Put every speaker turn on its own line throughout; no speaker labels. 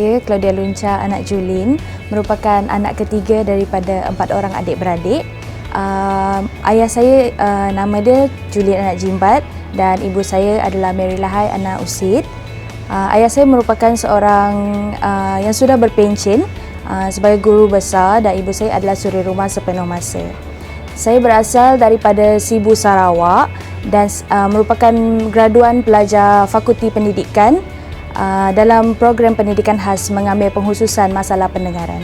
Saya, Claudia Lunca, anak Julin, merupakan anak ketiga daripada 4 orang adik-beradik. Ayah saya nama dia Julin anak Jimbat dan ibu saya adalah Mary Lahai anak Usid. Ayah saya merupakan seorang yang sudah berpencen sebagai guru besar dan ibu saya adalah suri rumah sepenuh masa. Saya berasal daripada Sibu, Sarawak dan merupakan graduan pelajar Fakulti Pendidikan dalam program pendidikan khas mengambil pengkhususan masalah pendengaran.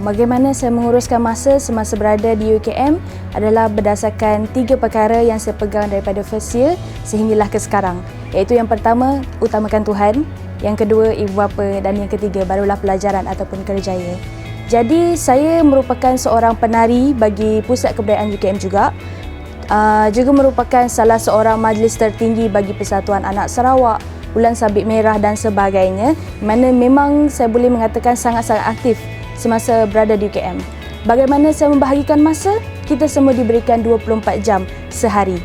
Bagaimana saya menguruskan masa semasa berada di UKM adalah berdasarkan 3 perkara yang saya pegang daripada first year sehinggalah ke sekarang, iaitu yang pertama, utamakan Tuhan, yang kedua, ibu bapa, dan yang ketiga, barulah pelajaran ataupun kerjaya. Jadi saya merupakan seorang penari bagi Pusat Kebudayaan UKM juga merupakan salah seorang majlis tertinggi bagi Persatuan Anak Sarawak, Bulan Sabit Merah dan sebagainya, mana memang saya boleh mengatakan sangat-sangat aktif semasa berada di UKM. Bagaimana saya membahagikan masa? Kita semua diberikan 24 jam sehari.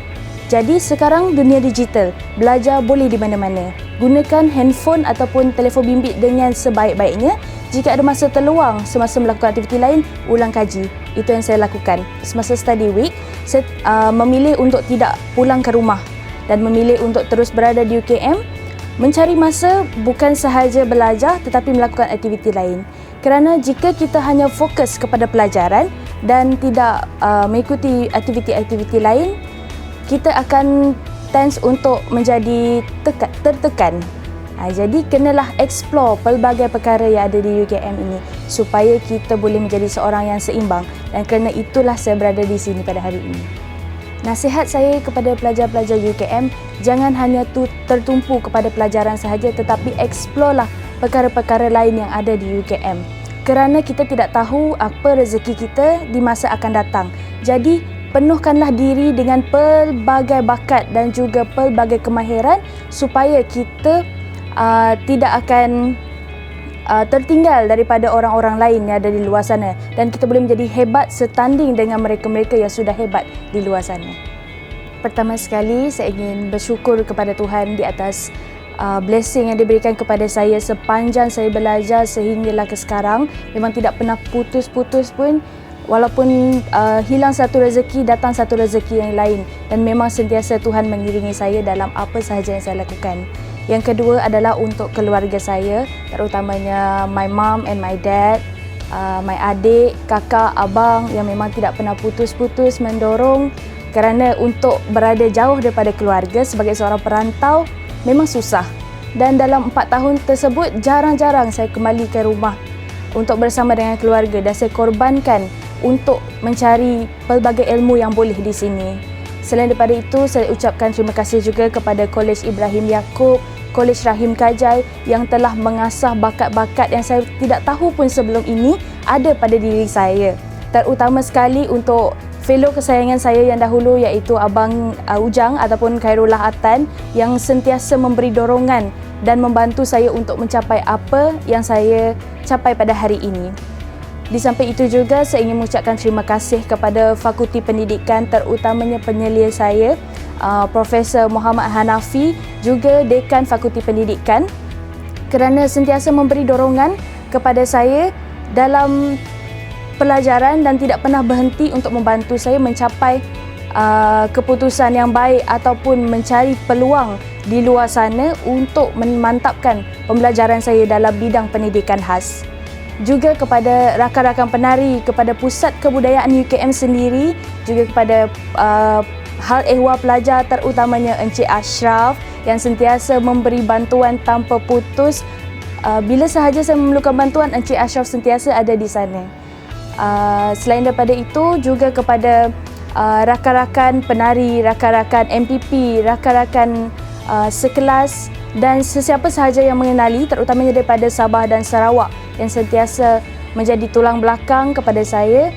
Jadi sekarang dunia digital, belajar boleh di mana-mana. Gunakan handphone ataupun telefon bimbit dengan sebaik-baiknya. Jika ada masa terluang semasa melakukan aktiviti lain, ulang kaji. Itu yang saya lakukan. Semasa study week, saya memilih untuk tidak pulang ke rumah dan memilih untuk terus berada di UKM, mencari masa bukan sahaja belajar tetapi melakukan aktiviti lain. Kerana jika kita hanya fokus kepada pelajaran dan tidak mengikuti aktiviti-aktiviti lain, kita akan tense untuk menjadi tertekan. Jadi kenalah explore pelbagai perkara yang ada di UKM ini supaya kita boleh menjadi seorang yang seimbang, dan kerana itulah saya berada di sini pada hari ini. Nasihat saya kepada pelajar-pelajar UKM, jangan hanya tertumpu kepada pelajaran sahaja tetapi explore lah perkara-perkara lain yang ada di UKM. Kerana kita tidak tahu apa rezeki kita di masa akan datang. Jadi penuhkanlah diri dengan pelbagai bakat dan juga pelbagai kemahiran supaya kita tidak akan tertinggal daripada orang-orang lain yang ada di luar sana, dan kita boleh menjadi hebat setanding dengan mereka-mereka yang sudah hebat di luar sana. Pertama sekali, saya ingin bersyukur kepada Tuhan di atas blessing yang diberikan kepada saya sepanjang saya belajar sehinggalah ke sekarang. Memang tidak pernah putus-putus pun. Walaupun hilang satu rezeki, datang satu rezeki yang lain, dan memang sentiasa Tuhan mengiringi saya dalam apa sahaja yang saya lakukan. Yang kedua adalah untuk keluarga saya, terutamanya my mom and my dad, my adik, kakak, abang yang memang tidak pernah putus-putus mendorong, kerana untuk berada jauh daripada keluarga sebagai seorang perantau memang susah. Dan dalam 4 tahun tersebut jarang-jarang saya kembali ke rumah untuk bersama dengan keluarga, dan saya korbankan untuk mencari pelbagai ilmu yang boleh di sini. Selain daripada itu, saya ucapkan terima kasih juga kepada Kolej Ibrahim Yaakob, Kolej Rahim Kajai yang telah mengasah bakat-bakat yang saya tidak tahu pun sebelum ini ada pada diri saya. Terutama sekali untuk fellow kesayangan saya yang dahulu, iaitu Abang Ujang ataupun Khairullah Atan, yang sentiasa memberi dorongan dan membantu saya untuk mencapai apa yang saya capai pada hari ini. Di samping itu juga saya ingin mengucapkan terima kasih kepada Fakulti Pendidikan, terutamanya penyelia saya, Profesor Muhammad Hanafi, juga Dekan Fakulti Pendidikan, kerana sentiasa memberi dorongan kepada saya dalam pelajaran dan tidak pernah berhenti untuk membantu saya mencapai keputusan yang baik ataupun mencari peluang di luar sana untuk memantapkan pembelajaran saya dalam bidang pendidikan khas. Juga kepada rakan-rakan penari, kepada Pusat Kebudayaan UKM sendiri, juga kepada hal ehwal pelajar, terutamanya Encik Ashraf yang sentiasa memberi bantuan tanpa putus. Bila sahaja saya memerlukan bantuan, Encik Ashraf sentiasa ada di sana. Selain daripada itu, juga kepada rakan-rakan penari, rakan-rakan MPP, rakan-rakan sekelas dan sesiapa sahaja yang mengenali, terutamanya daripada Sabah dan Sarawak yang sentiasa menjadi tulang belakang kepada saya.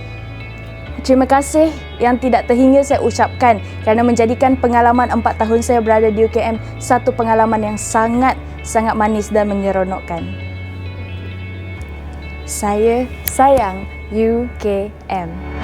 Terima kasih yang tidak terhingga saya ucapkan kerana menjadikan pengalaman 4 tahun saya berada di UKM satu pengalaman yang sangat manis dan menyeronokkan. Saya sayang UKM.